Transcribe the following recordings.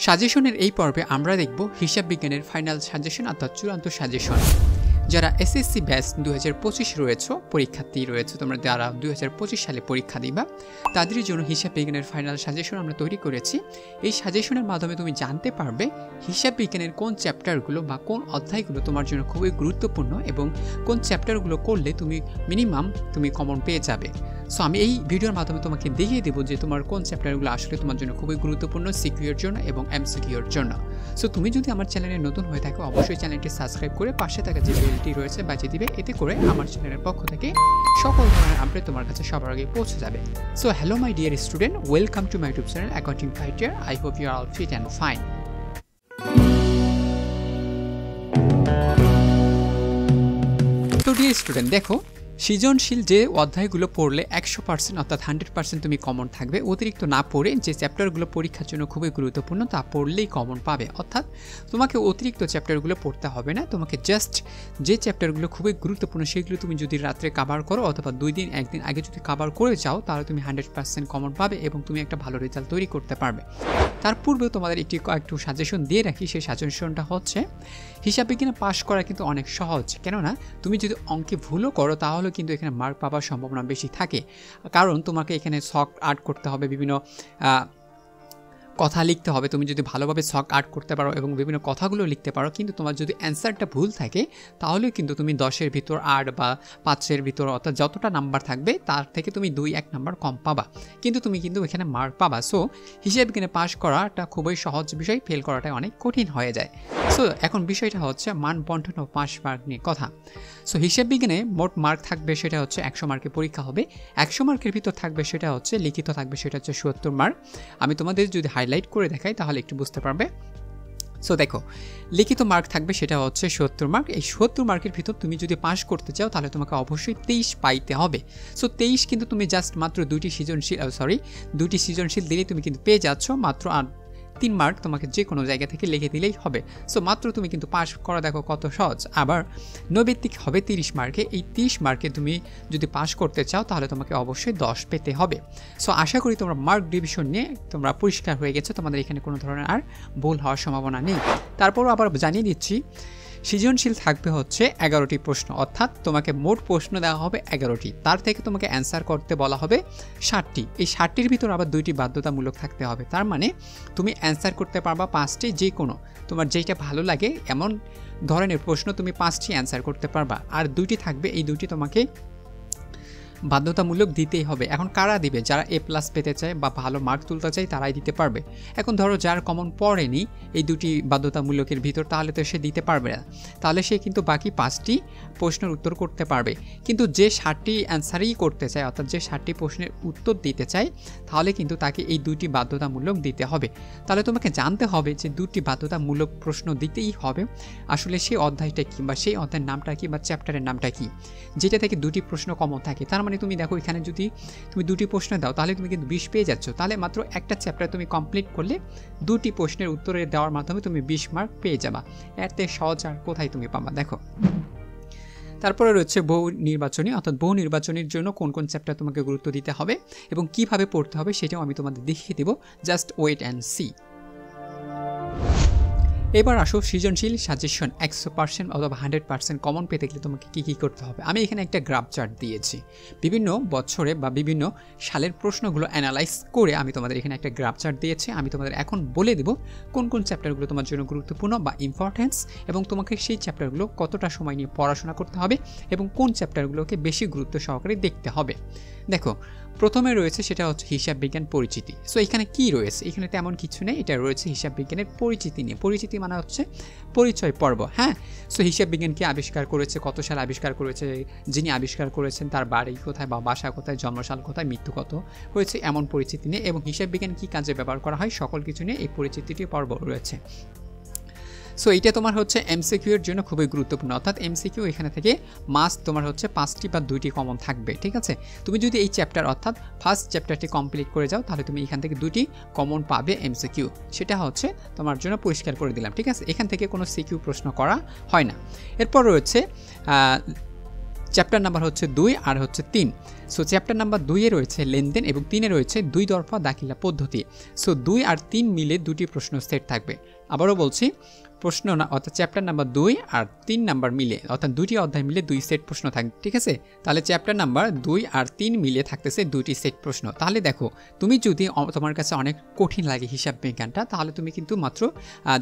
সাজেশনের এই পর্বে আমরা দেখব হিসাব বিজ্ঞানের ফাইনাল সাজেশন অর্থাৎ চূড়ান্ত সাজেশন। যারা এসএসসি ব্যাচ 2025 রয়েছে পরীক্ষার্থী রয়েছে, তোমরা যারা 2025 সালে পরীক্ষা দিবা তাদের জন্য হিসাব বিজ্ঞানের ফাইনাল সাজেশন আমরা তৈরি করেছি। এই সাজেশনের মাধ্যমে তুমি জানতে পারবে হিসাব বিজ্ঞানের কোন চ্যাপ্টারগুলো বা কোন অধ্যায়গুলো তোমার জন্য খুবই গুরুত্বপূর্ণ এবং কোন চ্যাপ্টারগুলো করলে তুমি মিনিমাম কমন পেয়ে যাবে। সো আমি এই ভিডিওর মাধ্যমে তোমাকে দেখিয়ে দেবো যে তোমার কোন চ্যাপ্টারগুলো আসলে তোমার জন্য খুবই গুরুত্বপূর্ণ সিকিউর জন্য এবং এমসিকিউর জন্য। সো তুমি যদি আমার চ্যানেলে নতুন হয়ে থাকো অবশ্যই চ্যানেলটি সাবস্ক্রাইব করে পাশে থাকা যে বেলটি রয়েছে বাজিয়ে দিবে, এতে করে আমার চ্যানেলের পক্ষ থেকে সকল ধরনের আপডেট তোমার কাছে সবার আগে পৌঁছে যাবে। So hello my dear student, welcome to my YouTube channel accounting fighter. I hope you are all fit and fine. তো ডিয়ার স্টুডেন্ট, দেখো সৃজনশীল যে অধ্যায়গুলো পড়লে 100% অর্থাৎ 100% তুমি কমন থাকবে, অতিরিক্ত না পড়ে যে চ্যাপ্টারগুলো পরীক্ষার জন্য খুবই গুরুত্বপূর্ণ তা পড়লেই কমন পাবে। অর্থাৎ তোমাকে অতিরিক্ত চ্যাপ্টারগুলো পড়তে হবে না, তোমাকে জাস্ট যে চ্যাপ্টারগুলো খুবই গুরুত্বপূর্ণ সেগুলো তুমি যদি রাত্রে কভার করো অথবা 2 দিন 1 দিন আগে যদি কভার করে যাও তাহলে তুমি 100% কমন পাবে এবং তুমি একটা ভালো রেজাল্ট তৈরি করতে পারবে। তার পূর্বেও তোমাদের একটু সাজেশন দিয়ে রাখি, সেই সাজেশনটা হচ্ছে হিসাব বিজ্ঞানে পাশ করা কিন্তু অনেক সহজ, কেননা তুমি যদি অঙ্কে ভুলও করো তাহলে কিন্তু এখানে মার্ক পাওয়ার সম্ভাবনা বেশি থাকে, কারণ তোমাকে এখানে ছক আর্ট করতে হবে, বিভিন্ন কথা লিখতে হবে। তুমি যদি ভালোভাবে ছক আর্ট করতে পারো এবং বিভিন্ন কথাগুলো লিখতে পারো, কিন্তু তোমার যদি অ্যান্সারটা ভুল থাকে তাহলে কিন্তু তুমি 10-এর ভিতর 8 বা 5-এর ভিতর অর্থাৎ যতটা নাম্বার থাকবে তার থেকে তুমি 2-1 নাম্বার কম পাবা, কিন্তু তুমি এখানে মার্ক পাবা। সো হিসাব বিজ্ঞানে পাশ করাটা খুবই সহজ বিষয়, ফেল করাটা অনেক কঠিন হয়ে যায়। সো এখন বিষয়টা হচ্ছে মান বন্টন ও পাস মার্ক নিয়ে কথা। সো হিসাব বিজ্ঞানে মোট মার্ক থাকবে সেটা হচ্ছে 100 মার্কের পরীক্ষা হবে। 100 মার্কের ভিতর থাকবে সেটা হচ্ছে লিখিত থাকবে, সেটা হচ্ছে 70 মার্ক। আমি তোমাদের যদি হাইলাইট করে দেখাই তাহলে একটু বুঝতে পারবে। সো দেখো, লিখিত মার্ক থাকবে সেটা হচ্ছে 70 মার্ক। এই 70 মার্কের ভিতর তুমি যদি পাস করতে চাও তাহলে তোমাকে অবশ্যই 23 পাইতে হবে। সো 23 কিন্তু তুমি জাস্ট মাত্র দুটি সৃজনশীল দিলেই তুমি কিন্তু পেয়ে যাচ্ছ, মাত্র 3 মার্ক তোমাকে যে কোনো জায়গা থেকে লিখে দিলেই হবে। সো মাত্র তুমি কিন্তু পাস করা, দেখো কত সহজ। আবার নৈবেত্তিক হবে 30 মার্কে। এই 30 মার্কে তুমি যদি পাস করতে চাও তাহলে তোমাকে অবশ্যই 10 পেতে হবে। সো আশা করি তোমরা মার্ক ডিভিশন নিয়ে তোমরা পরিষ্কার হয়ে গেছো, তোমাদের এখানে কোনো ধরনের আর ভুল হওয়ার সম্ভাবনা নেই। তারপরও আবার জানিয়ে দিচ্ছি, সৃজনশীল থাকবে হচ্ছে 11টি প্রশ্ন, অর্থাৎ তোমাকে মোট প্রশ্ন দেওয়া হবে 11টি, তার থেকে তোমাকে অ্যান্সার করতে বলা হবে 60টি। এই 60টির ভিতর আবার 2টি বাধ্যতামূলক থাকতে হবে, তার মানে তুমি অ্যান্সার করতে পারবা 5টি, যে কোনো তোমার যেটা ভালো লাগে এমন ধরনের প্রশ্ন তুমি 5টি অ্যান্সার করতে পারবা। আর 2টি থাকবে, এই 2টি তোমাকে বাধ্যতামূলক দিতেই হবে। এখন কারা দিবে? যারা A+ পেতে চায় বা ভালো মার্ক তুলতে চায় তারাই দিতে পারবে। এখন ধরো যার কমন পড়েনি এই 2টি বাধ্যতামূলকের ভিতর, তাহলে তো সে দিতে পারবে না, তাহলে সে কিন্তু বাকি 5টি প্রশ্নের উত্তর করতে পারবে। কিন্তু যে 60টি অ্যান্সারই করতে চায় অর্থাৎ যে 60টি প্রশ্নের উত্তর দিতে চায় তাহলে কিন্তু তাকে এই 2টি বাধ্যতামূলক দিতে হবে। তাহলে তোমাকে জানতে হবে যে 2টি বাধ্যতামূলক প্রশ্ন দিতেই হবে, আসলে সেই অধ্যায়টা কী বা সেই অধ্যায়ের নামটা কী বা চ্যাপ্টারের নামটা কী, যেটা থেকে 2টি প্রশ্ন কমন থাকে। তার মানে তুমি দেখো এখানে যদি তুমি 2টি প্রশ্ন দাও তাহলে তুমি কিন্তু 20 পেয়ে যাচ্ছ, তাহলে মাত্র একটা চ্যাপ্টার তুমি কমপ্লিট করলে 2টি প্রশ্নের উত্তরে দেওয়ার মাধ্যমে তুমি 20 মার্ক পেয়ে যাবা। এর থেকে সহজ আর কোথায় তুমি পাবা। দেখো তারপরে রয়েছে বহু নির্বাচনী, অর্থাৎ বহু নির্বাচনীর জন্য কোন কোন চ্যাপ্টার তোমাকে গুরুত্ব দিতে হবে এবং কিভাবে পড়তে হবে সেটাও আমি তোমাদের দেখিয়ে দেবো, জাস্ট ওয়েট অ্যান্ড সি। এবার আসো সৃজনশীল সাজেশন 100% অথবা 100% কমন পেতে গেলে তোমাকে কী করতে হবে। আমি এখানে একটা গ্রাফ চার্ট দিয়েছি, বিভিন্ন বছরে বা বিভিন্ন সালের প্রশ্নগুলো অ্যানালাইজ করে আমি তোমাদের এখানে একটা গ্রাফ চার্ট দিয়েছি। আমি তোমাদের এখন বলে দেব কোন কোন চ্যাপ্টারগুলো তোমার জন্য গুরুত্বপূর্ণ বা ইম্পর্টেন্স এবং তোমাকে সেই চ্যাপ্টারগুলো কতটা সময় নিয়ে পড়াশোনা করতে হবে এবং কোন চ্যাপ্টারগুলোকে বেশি গুরুত্ব সহকারে দেখতে হবে। দেখো প্রথমে রয়েছে সেটা হচ্ছে হিসাব বিজ্ঞান পরিচিতি। সো এখানে কি রয়েছে? এখানে তেমন কিছু নেই, এটা রয়েছে হিসাব বিজ্ঞানের পরিচিতি নিয়ে। পরিচিতি মানে হচ্ছে পরিচয় পর্ব। হ্যাঁ, সো হিসাব বিজ্ঞান কে আবিষ্কার করেছে, কত সাল আবিষ্কার করেছে, যিনি আবিষ্কার করেছেন তার বাড়ি কোথায় বা বাসা কোথায়, জন্মসাল কোথায়, মৃত্যু কত হয়েছে, এমন পরিচিতি নিয়ে, এবং হিসাব বিজ্ঞান কী কাজে ব্যবহার করা হয় সকল কিছু নিয়ে এই পরিচিতিটি পর্ব রয়েছে। সো এইটা তোমার হচ্ছে এমসিকিউ এর জন্য খুবই গুরুত্বপূর্ণ, অর্থাৎ এমসিকিউ এখানে থেকে মাস্ট তোমার হচ্ছে 5টি বা 2টি কমন থাকবে। ঠিক আছে, তুমি যদি এই চ্যাপ্টার অর্থাৎ ফার্স্ট চ্যাপ্টারটি কমপ্লিট করে যাও তাহলে তুমি এখান থেকে 2টি কমন পাবে এমসিকিউ, সেটা হচ্ছে তোমার জন্য পরিষ্কার করে দিলাম। ঠিক আছে, এখান থেকে কোনো সিকিউ প্রশ্ন করা হয় না। এরপর রয়েছে চ্যাপ্টার নাম্বার হচ্ছে 2 আর হচ্ছে 3। সো চ্যাপ্টার নাম্বার 2 এ রয়েছে লেনদেন এবং 3 এ রয়েছে দুই দরফা দাখিলা পদ্ধতি। সো 2 আর 3 মিলে দুটি প্রশ্ন সেট থাকবে। আবারও বলছি, প্রশ্ন না অর্থাৎ চ্যাপ্টার নাম্বার 2 আর 3 নাম্বার মিলে অর্থাৎ দুটি অধ্যায় মিলে 2 সেট প্রশ্ন থাকবে, ঠিক আছে। তাহলে চ্যাপ্টার নাম্বার 2 আর 3 মিলে থাকতেছে 2টি সেট প্রশ্ন। তাহলে দেখো, তুমি যদি তোমার কাছে অনেক কঠিন লাগে হিসাব বিজ্ঞানটা, তাহলে তুমি কিন্তু মাত্র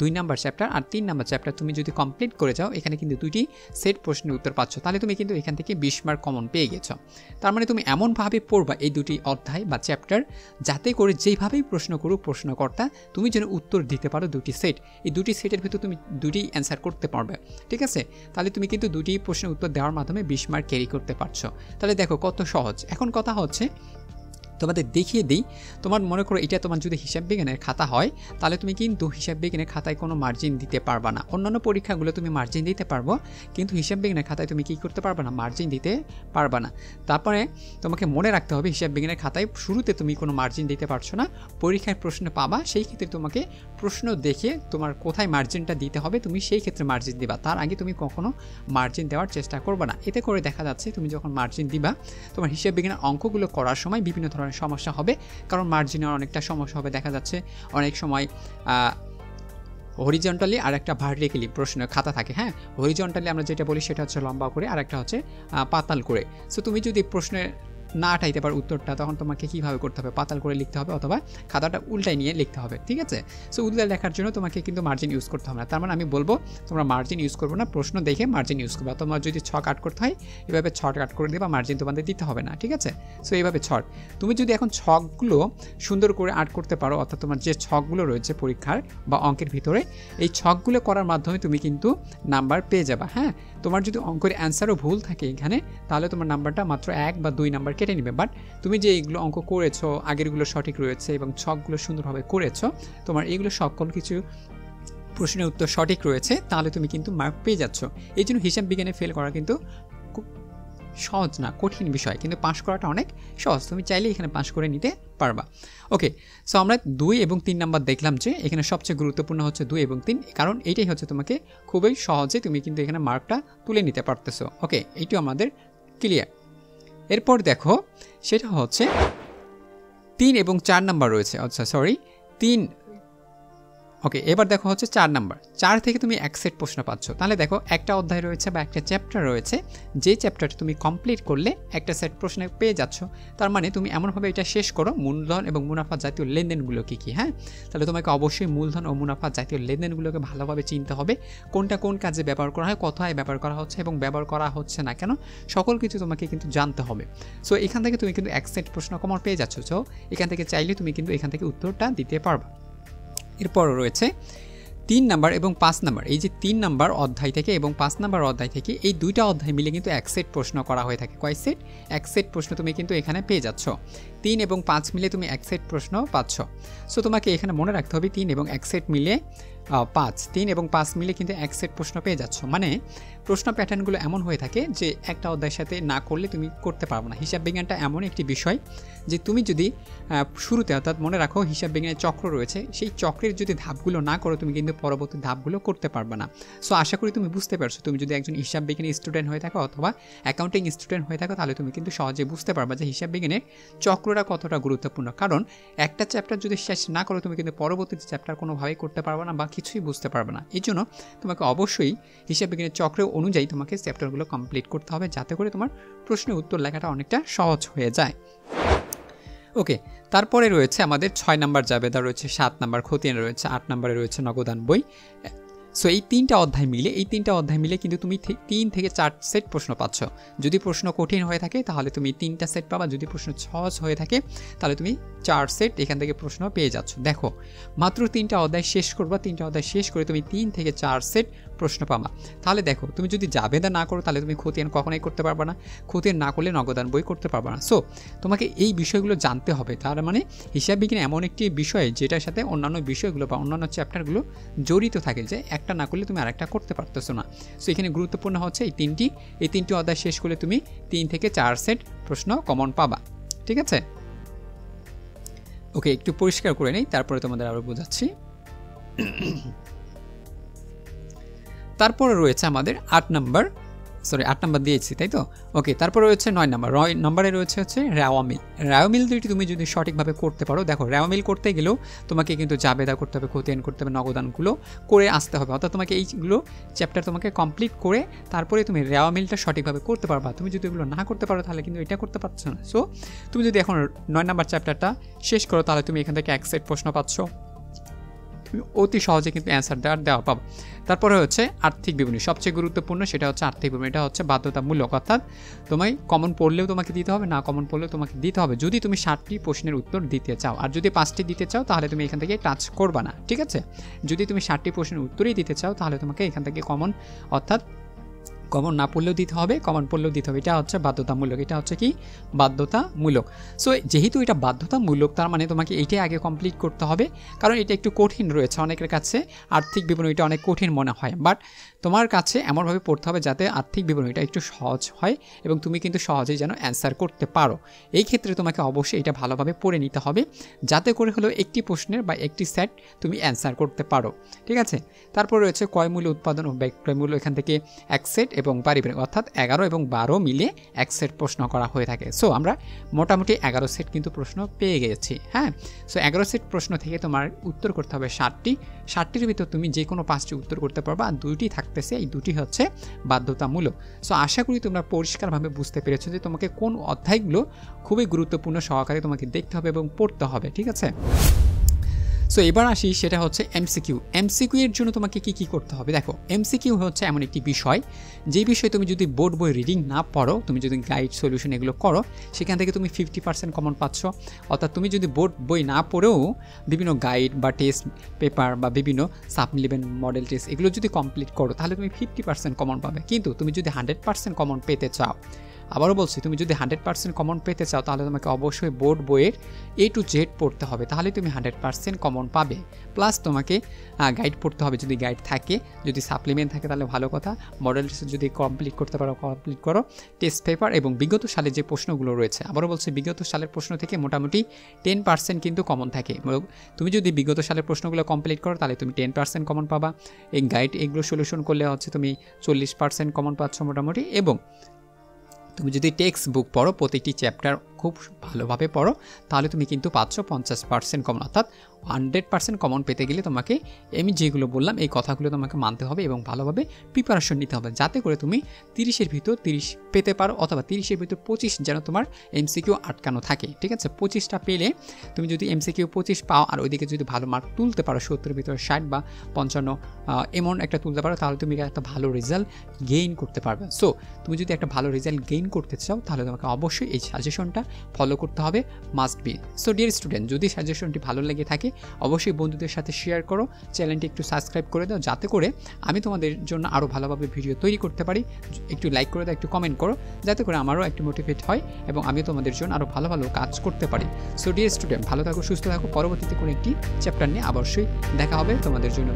2 নাম্বার চ্যাপ্টার আর 3 নাম্বার চ্যাপ্টার তুমি যদি কমপ্লিট করে যাও, এখানে কিন্তু 2টি সেট প্রশ্নের উত্তর পাচ্ছ, তাহলে তুমি কিন্তু এখান থেকে 20 মার্ক কমন পেয়ে গেছো। তার মানে তুমি এমনভাবে পড়বা এই দুটি অধ্যায় বা চ্যাপ্টার, যাতে করে যেইভাবেই প্রশ্ন করুক প্রশ্নকর্তা, তুমি যেন উত্তর দিতে পারো 2টি সেট। এই 2টি সেটের ভিতর তুমি 2টি অ্যান্সার করতে পারবে, ঠিক আছে। তাহলে তুমি কিন্তু 2টি প্রশ্নের উত্তর দেওয়ার মাধ্যমে 20 মার্ক ক্যারি করতে পারছো। তাহলে দেখো কত সহজ। এখন কথা হচ্ছে, তোমাদের দেখিয়ে দিই, তোমার মনে করো এটা তোমার যদি হিসাব বিজ্ঞানের খাতা হয়, তাহলে তুমি কিন্তু হিসাব বিজ্ঞানের খাতায় কোনো মার্জিন দিতে পারবা না। অন্যান্য পরীক্ষাগুলো তুমি মার্জিন দিতে পারবো, কিন্তু হিসাব বিজ্ঞানের খাতায় তুমি কী করতে পারবা না, মার্জিন দিতে পারবা না। তারপরে তোমাকে মনে রাখতে হবে, হিসাব বিজ্ঞানের খাতায় শুরুতে তুমি কোনো মার্জিন দিতে পারছো না, পরীক্ষায় প্রশ্ন পাবা, সেই ক্ষেত্রে তোমাকে প্রশ্ন দেখে তোমার কোথায় মার্জিনটা দিতে হবে তুমি সেই ক্ষেত্রে মার্জিন দিবা। তার আগে তুমি কখনো মার্জিন দেওয়ার চেষ্টা করবে না। এতে করে দেখা যাচ্ছে তুমি যখন মার্জিন দিবা, তোমার হিসাব বিজ্ঞানের অঙ্কগুলো করার সময় বিভিন্ন ধরনের সমস্যা হবে, কারণ মার্জিনের অনেকটা সমস্যা হবে। দেখা যাচ্ছে অনেক সময় হরিজন্টালি আর একটা ভার্টিক্যালি প্রশ্ন খাতা থাকে। হ্যাঁ, হরিজন্টালি আমরা যেটা বলি সেটা হচ্ছে লম্বা করে, আর একটা হচ্ছে পাতাল করে। সো তুমি যদি প্রশ্নের না আটাইতে পারো উত্তরটা, তখন তোমাকে কীভাবে করতে হবে, পাতাল করে লিখতে হবে অথবা খাতাটা উল্টাই নিয়ে লিখতে হবে, ঠিক আছে। সো উল্টায় লেখার জন্য তোমাকে কিন্তু মার্জিন ইউজ করতে হবে না। তার মানে আমি বলবো তোমরা মার্জিন ইউজ করবো না, প্রশ্ন দেখে মার্জিন ইউজ করবে। তোমার যদি ছক আট করতে হয়, এভাবে ছক আট করে দেবা, মার্জিন তোমাদের দিতে হবে না, ঠিক আছে। সো এইভাবে ছক, তুমি যদি এখন ছকগুলো সুন্দর করে আট করতে পারো, অর্থাৎ তোমার যে ছকগুলো রয়েছে পরীক্ষার বা অঙ্কের ভিতরে, এই ছকগুলো করার মাধ্যমে তুমি কিন্তু নাম্বার পেয়ে যাবা। হ্যাঁ, তোমার যদি অঙ্কের অ্যান্সারও ভুল থাকে এখানে, তাহলে তোমার নাম্বারটা মাত্র 1 বা 2 নাম্বার কেটে নেবে। বাট তুমি যে এইগুলো অঙ্ক করেছো, আগেরগুলো সঠিক রয়েছে এবং ছকগুলো সুন্দরভাবে করেছো, তোমার এইগুলো সকল কিছু প্রশ্নের উত্তর সঠিক রয়েছে, তাহলে তুমি কিন্তু মার্ক পেয়ে যাচ্ছ। এই জন্য হিসাব বিজ্ঞানে ফেল করা কিন্তু খুব সহজ না, কঠিন বিষয়, কিন্তু পাস করাটা অনেক সহজ। তুমি চাইলে এখানে পাস করে নিতে পারবা। ওকে, সো আমরা 2 এবং 3 নাম্বার দেখলাম যে এখানে সবচেয়ে গুরুত্বপূর্ণ হচ্ছে 2 এবং 3, কারণ এইটাই হচ্ছে তোমাকে খুবই সহজে তুমি কিন্তু এখানে মার্কটা তুলে নিতে পারতেছো। ওকে, এইটাও আমাদের ক্লিয়ার। এরপর দেখো, সেটা হচ্ছে 3 এবং 4 নাম্বার রয়েছে। আচ্ছা সরি, 3। ওকে, এবার দেখো হচ্ছে 4 নাম্বার। 4 থেকে তুমি এক সেট প্রশ্ন পাচ্ছ। তাহলে দেখো, একটা অধ্যায় রয়েছে বা একটা চ্যাপ্টার রয়েছে, যে চ্যাপ্টারটা তুমি কমপ্লিট করলে একটা সেট প্রশ্ন পেয়ে যাচ্ছ। তার মানে তুমি এমনভাবে এটা শেষ করো, মূলধন এবং মুনাফা জাতীয় লেনদেনগুলো কী কী। হ্যাঁ, তাহলে তোমাকে অবশ্যই মূলধন ও মুনাফা জাতীয় লেনদেনগুলোকে ভালোভাবে চিনতে হবে, কোনটা কোন কাজে ব্যবহার করা হয়, কোথায় ব্যবহার করা হচ্ছে এবং ব্যবহার করা হচ্ছে না কেন, সকল কিছু তোমাকে কিন্তু জানতে হবে। সো এখান থেকে তুমি কিন্তু এক সেট প্রশ্ন কমন পেয়ে যাচ্ছ। সো এখান থেকে চাইলে তুমি কিন্তু এখান থেকে উত্তরটা দিতে পারবা। এরপরও রয়েছে 3 নাম্বার এবং 5 নাম্বার। এই যে 3 নাম্বার অধ্যায় থেকে এবং 5 নাম্বার অধ্যায় থেকে, এই দুইটা অধ্যায় মিলে কিন্তু এক সেট প্রশ্ন করা হয়ে থাকে। কয় সেট? এক সেট প্রশ্ন তুমি কিন্তু এখানে পেয়ে যাচ্ছ। 3 এবং 5 মিলে তুমি এক সেট প্রশ্ন পাচ্ছ। সো তোমাকে এখানে মনে রাখতে হবে 3 এবং এক সেট মিলে 5, 3 এবং 5 মিলে কিন্তু এক সেট প্রশ্ন পেয়ে যাচ্ছ। মানে প্রশ্ন প্যাটার্নগুলো এমন হয়ে থাকে যে একটা অধ্যায়ের সাথে না করলে তুমি করতে পারবে না। হিসাব বিজ্ঞানটা এমন একটি বিষয় যে তুমি যদি শুরুতে, অর্থাৎ মনে রাখো হিসাব বিজ্ঞানের চক্র রয়েছে, সেই চক্রের যদি ধাপগুলো না করো, তুমি কিন্তু পরবর্তী ধাপগুলো করতে পারবে না। সো আশা করি তুমি বুঝতে পারছো। তুমি যদি একজন হিসাব বিজ্ঞানী স্টুডেন্ট হয়ে থাকো অথবা অ্যাকাউন্টিং স্টুডেন্ট হয়ে থাকো, তাহলে তুমি কিন্তু সহজে বুঝতে পারবে যে হিসাব বিজ্ঞানের চক্রটা কতটা গুরুত্বপূর্ণ। কারণ একটা চ্যাপ্টার যদি শেষ না করো, তুমি কিন্তু পরবর্তী চ্যাপ্টার কোনোভাবেই করতে পারবে না বা কিছুই বুঝতে পারবে না। এই জন্য তোমাকে অবশ্যই হিসাব বিজ্ঞানের চক্রের অনুযায়ী তোমাকে চ্যাপ্টারগুলো কমপ্লিট করতে হবে, যাতে করে তোমার প্রশ্নের উত্তর লেখাটা অনেকটা সহজ হয়ে যায়। ওকে, তারপরে রয়েছে আমাদের 6 নাম্বার জাবেদা রয়েছে, 7 নাম্বার খতিয়ান রয়েছে, 8 নাম্বারে রয়েছে নগদান বই। সো এই 3টা অধ্যায় মিলে কিন্তু তুমি 3 থেকে 4 সেট প্রশ্ন পাচ্ছ। যদি প্রশ্ন কঠিন হয়ে থাকে তাহলে তুমি 3টা সেট পাবা, যদি প্রশ্ন সহজ হয়ে থাকে তাহলে তুমি 4 সেট এখান থেকে প্রশ্ন পেয়ে যাচ্ছ। দেখো, মাত্র 3টা অধ্যায় শেষ করবা, 3টা অধ্যায় শেষ করে তুমি 3 থেকে 4 সেট প্রশ্ন পাবা। তাহলে দেখো, তুমি যদি জাবেদা না করো তাহলে তুমি খতিয়ান কখনোই করতে পারবে না, খতিয়ান না করলে নগদান বই করতে পারবে না। সো তোমাকে এই বিষয়গুলো জানতে হবে। তার মানে হিসাব বিজ্ঞান এমন একটি বিষয় যেটার সাথে অন্যান্য বিষয়গুলো বা অন্যান্য চ্যাপ্টারগুলো জড়িত থাকে, যে একটা না করলে তুমি আরেকটা করতে পারতেছো না। সো এখানে গুরুত্বপূর্ণ হচ্ছে এই 3টি অধ্যায় শেষ করলে তুমি 3 থেকে 4 সেট প্রশ্ন কমন পাবা। ঠিক আছে? ওকে, একটু পরিষ্কার করে নেই, তারপরে তোমাদের আরও বোঝাচ্ছি। তারপরে রয়েছে আমাদের 8 নাম্বার সরি 8 নাম্বার দিয়েছি, তাই তো? ওকে, তারপরে রয়েছে 9 নাম্বার। 9 নম্বরে রয়েছে হচ্ছে রাওয়ামিল। রাওয়ামিল দুইটি তুমি যদি সঠিকভাবে করতে পারো, দেখো রাওয়ামিল করতে গেলেও তোমাকে কিন্তু জাবেদা করতে হবে, খতিয়ান করতে হবে, নগদানগুলো করে আসতে হবে, অর্থাৎ তোমাকে এইগুলো চ্যাপ্টার তোমাকে কমপ্লিট করে তারপরে তুমি রাওয়ামিলটা সঠিকভাবে করতে পারবা। তুমি যদি এগুলো না করতে পারো তাহলে কিন্তু এটা করতে পারছো না। সো তুমি যদি এখন 9 নাম্বার চ্যাপ্টারটা শেষ করো তাহলে তুমি এখান থেকে 1 সেট প্রশ্ন পাচ্ছ, অতি সহজে কিন্তু অ্যান্সার দেওয়া পাবো। তারপরে হচ্ছে আর্থিক বিবরণী, সবচেয়ে গুরুত্বপূর্ণ সেটা হচ্ছে আর্থিক বিবরণী। এটা হচ্ছে বাধ্যতামূলক, অর্থাৎ তোমায় কমন পড়লেও তোমাকে দিতে হবে, না কমন পড়লেও তোমাকে দিতে হবে, যদি তুমি 60টি প্রশ্নের উত্তর দিতে চাও। আর যদি 5টি দিতে চাও তাহলে তুমি এখান থেকে টাচ করবা না, ঠিক আছে? যদি তুমি 60টি প্রশ্নের উত্তরই দিতে চাও তাহলে তোমাকে এখান থেকে কমন, অর্থাৎ কমন না পড়লেও দিতে হবে, কমন পড়লেও দিতে হবে। এটা হচ্ছে বাধ্যতামূলক, এটা হচ্ছে কি বাধ্যতামূলক। সো যেহেতু এটা বাধ্যতামূলক তার মানে তোমাকে এইটাই আগে কমপ্লিট করতে হবে, কারণ এটা একটু কঠিন রয়েছে অনেকের কাছে। আর্থিক বিবরণীটা অনেক কঠিন মনে হয়, বাট তোমার কাছে এমনভাবে পড়তে হবে যাতে আর্থিক বিবরণীটা একটু সহজ হয় এবং তুমি কিন্তু সহজেই যেন অ্যান্সার করতে পারো। এই ক্ষেত্রে তোমাকে অবশ্যই এটা ভালোভাবে পড়ে নিতে হবে, যাতে করে হলেও একটি প্রশ্নের বা একটি সেট তুমি অ্যান্সার করতে পারো, ঠিক আছে? তারপর রয়েছে ক্রয়মূল্য, উৎপাদন ও বিক্রয়মূল্য, এখান থেকে 1 সেট এবং পারিবারিক, অর্থাৎ 11 এবং 12 মিলে 1 সেট প্রশ্ন করা হয়ে থাকে। সো আমরা মোটামুটি 11 সেট কিন্তু প্রশ্ন পেয়ে গেছি। হ্যাঁ, সো 11 সেট প্রশ্ন থেকে তোমার উত্তর করতে হবে 60টি। 60টির ভিতর তুমি যে কোনো 5টি উত্তর করতে পারবা, আর 2টি থাকতেছে, এই 2টি হচ্ছে বাধ্যতামূলক। সো আশা করি তোমরা পরিষ্কারভাবে বুঝতে পেরেছো যে তোমাকে কোন অধ্যায়গুলো খুবই গুরুত্বপূর্ণ সহকারে তোমাকে দেখতে হবে এবং পড়তে হবে, ঠিক আছে? সো এবার আসি, সেটা হচ্ছে এমসিকিউ। এমসিকিউ এর জন্য তোমাকে কি করতে হবে? দেখো, এমসিকিউ হচ্ছে এমন একটি বিষয়, যে বিষয়ে তুমি যদি বোর্ড বই রিডিং না পড়ো, তুমি যদি গাইড সলিউশন এগুলো করো, সেখান থেকে তুমি 50% কমন পাচ্ছ। অর্থাৎ তুমি যদি বোর্ড বই না পড়েও বিভিন্ন গাইড বা টেস্ট পেপার বা বিভিন্ন সাপ্লিমেন্ট মডেল টেস্ট এগুলো যদি কমপ্লিট করো তাহলে তুমি 50% কমন পাবে। কিন্তু তুমি যদি 100% কমন পেতে চাও, আবারও বলছি, তুমি যদি 100% কমন পেতে চাও তাহলে তোমাকে অবশ্যই বোর্ড বইয়ের A to Z পড়তে হবে, তাহলে তুমি 100% কমন পাবে। প্লাস তোমাকে গাইড পড়তে হবে যদি গাইড থাকে, যদি সাপ্লিমেন্ট থাকে তাহলে ভালো কথা। মডেল টেস্ট যদি কমপ্লিট করতে পারো কমপ্লিট করো। টেস্ট পেপার এবং বিগত সালে যে প্রশ্নগুলো রয়েছে, আবারও বলছি, বিগত সালের প্রশ্ন থেকে মোটামুটি 10% কিন্তু কমন থাকে। তুমি যদি বিগত সালের প্রশ্নগুলো কমপ্লিট করো তাহলে তুমি 10% কমন পাবা। এই গাইড এগুলো সলিউশন করলে হচ্ছে তুমি 40% কমন পাচ্ছ মোটামুটি। এবং তুমি যদি টেক্সট বুক পড়ো, প্রতিটি চ্যাপ্টার খুব ভালোভাবে পড়ো, তাহলে তুমি কিন্তু পাচ্ছ 50% কমন। অর্থাৎ 100% কমন পেতে গেলে তোমাকে আমি যেগুলো বললাম এই কথাগুলো তোমাকে মানতে হবে এবং ভালোভাবে প্রিপারেশন নিতে হবে, যাতে করে তুমি 30-এর ভিতর 30 পেতে পারো, অথবা 30-এর ভিতর 25 যেন তোমার এমসিকিউ আটকানো থাকে, ঠিক আছে? 25টা পেলে তুমি যদি এমসিকিউ 25 পাও আর ওইদিকে যদি ভালো মার্ক তুলতে পারো, 70-এর ভিতরে 60 বা 55 এমন একটা তুলতে পারো, তাহলে তুমি একটা ভালো রেজাল্ট গেইন করতে পারবে। সো তুমি যদি একটা ভালো রেজাল্ট গেইন করতে চাও তাহলে তোমাকে অবশ্যই এই সাজেশনটা ফলো করতে হবে, must be. So dear student, যদি সাজেশনটি ভালো লেগে থাকে অবশ্যই বন্ধুদের সাথে শেয়ার করো, চ্যানেলটি একটু সাবস্ক্রাইব করে দাও, যাতে করে আমি তোমাদের জন্য আরও ভালোভাবে ভিডিও তৈরি করতে পারি। একটু লাইক করে দাও, একটু কমেন্ট করো, যাতে করে আমারও একটু মোটিভেট হয় এবং আমি তোমাদের জন্য আরও ভালো ভালো কাজ করতে পারি। সো ডিয়ার স্টুডেন্ট, ভালো থাকো, সুস্থ থাকো। পরবর্তীতে কোনো একটি চ্যাপ্টার নিয়ে অবশ্যই দেখা হবে তোমাদের জন্য।